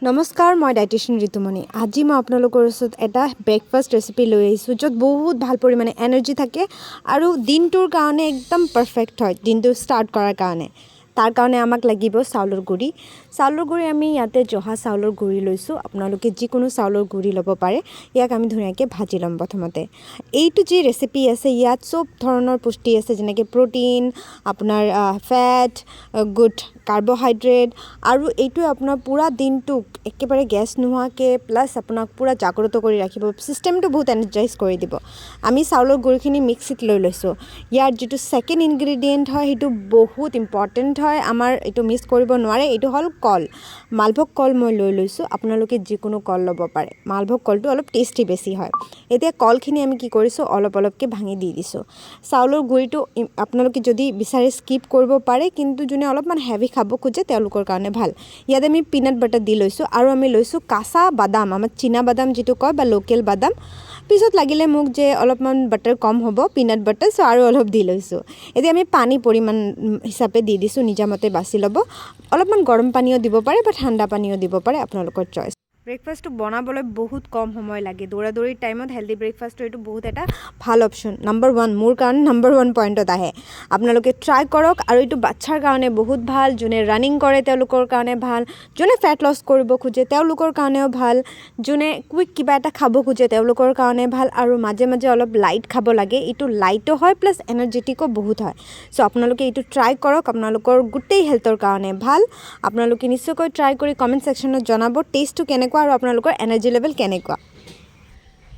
নমস্কাৰ, মই ডায়েটিচিয়ান ঋতুমণি। আজি মই আপোনালোকৰ ওচৰত এটা ব্ৰেকফাষ্ট ৰেচিপি লৈ আহিছোঁ, য'ত বহুত ভাল পৰিমাণে এনাৰ্জি থাকে আৰু দিনটোৰ কাৰণে একদম পাৰফেক্ট হয়, দিনটো ষ্টাৰ্ট কৰাৰ কাৰণে। তাৰ কাৰণে আমাক লাগিব চাউলৰ গুড়ি। চাউলৰ গুড়ি আমি ইয়াতে জহা চাউলৰ গুড়ি লৈছোঁ। আপোনালোকে যিকোনো চাউলৰ গুড়ি ল'ব পাৰে। ইয়াক আমি ধুনীয়াকৈ ভাজি ল'ম প্ৰথমতে। এইটো যি ৰেচিপি আছে, ইয়াত চব ধৰণৰ পুষ্টি আছে, যেনেকৈ প্ৰ'টিন, আপোনাৰ ফেট, গুড কাৰ্বহাইড্ৰেট, আৰু এইটোৱে আপোনাৰ পূৰা দিনটোক একেবাৰে গেছ নোহোৱাকৈ প্লাছ আপোনাক পূৰা জাগ্ৰত কৰি ৰাখিব, ছিষ্টেমটো বহুত এনাৰ্জাইজ কৰি দিব। আমি চাউলৰ গুড়িখিনি মিক্সিত লৈ লৈছোঁ। ইয়াৰ যিটো ছেকেণ্ড ইনগ্ৰিডিয়েণ্ট হয়, সেইটো বহুত ইম্পৰ্টেণ্ট হয়, আমাৰ এইটো মিছ কৰিব নোৱাৰে। এইটো হ'ল কল, মালভোগ কল মই লৈ লৈছোঁ। আপোনালোকে যিকোনো কল ল'ব পাৰে, মালভোগ কলটো অলপ টেষ্টি বেছি হয়। এতিয়া কলখিনি আমি কি কৰিছোঁ, অলপ অলপকৈ ভাঙি দি দিছোঁ। চাউলৰ গুড়িটো আপোনালোকে যদি বিচাৰে স্কিপ কৰিব পাৰে, কিন্তু যোনে অলপমান হেভি খাব খোজে তেওঁলোকৰ কাৰণে ভাল। ইয়াত আমি পিনাট বাটাৰ দি লৈছোঁ আৰু আমি লৈছোঁ কাঁচা বাদাম, আমাৰ চীনা বাদাম যিটো কয় বা লোকেল বাদাম। পিছত লাগিলে মোক যে অলপমান বাটাৰ কম হ'ব, পিনাট বাটাৰ, চ' আৰু অলপ দি লৈছোঁ। এতিয়া আমি পানী পৰিমাণ হিচাপে দি দিছোঁ, নিজামতে বাছি ল'ব। অলপমান গৰম পানীও দিব পাৰে বা ঠাণ্ডা পানীও দিব পাৰে, আপোনালোকৰ চইচ। ব্ৰেকফাষ্টটো বনাবলৈ বহুত কম সময় লাগে। দৌৰা টাইমত হেল্ডি ব্ৰেকফাষ্টটো এইটো বহুত এটা ভাল অপশ্যন। নাম্বাৰ 1 মোৰ কাৰণে নাম্বাৰ 1 পইণ্টত আহে। আপোনালোকে ট্ৰাই কৰক, আৰু এইটো বাচ্ছাৰ কাৰণে বহুত ভাল, যোনে ৰানিং কৰে তেওঁলোকৰ কাৰণে ভাল, যোনে ফেট লছ কৰিব খোজে তেওঁলোকৰ কাৰণেও ভাল, যোনে কুইক কিবা এটা খাব খোজে তেওঁলোকৰ কাৰণে ভাল, আৰু মাজে মাজে অলপ লাইট খাব লাগে। এইটো লাইটো হয় প্লাছ এনাৰ্জেটিকো বহুত হয়। চ' আপোনালোকে এইটো ট্ৰাই কৰক, আপোনালোকৰ গোটেই হেল্থৰ কাৰণে ভাল। আপোনালোকে নিশ্চয়কৈ ট্ৰাই কৰি কমেণ্ট ছেকশ্যনত জনাব টেষ্টটো কেনেকুৱা আৰু আপোনালোকৰ এনাৰ্জি লেভেল কেনেকুৱা।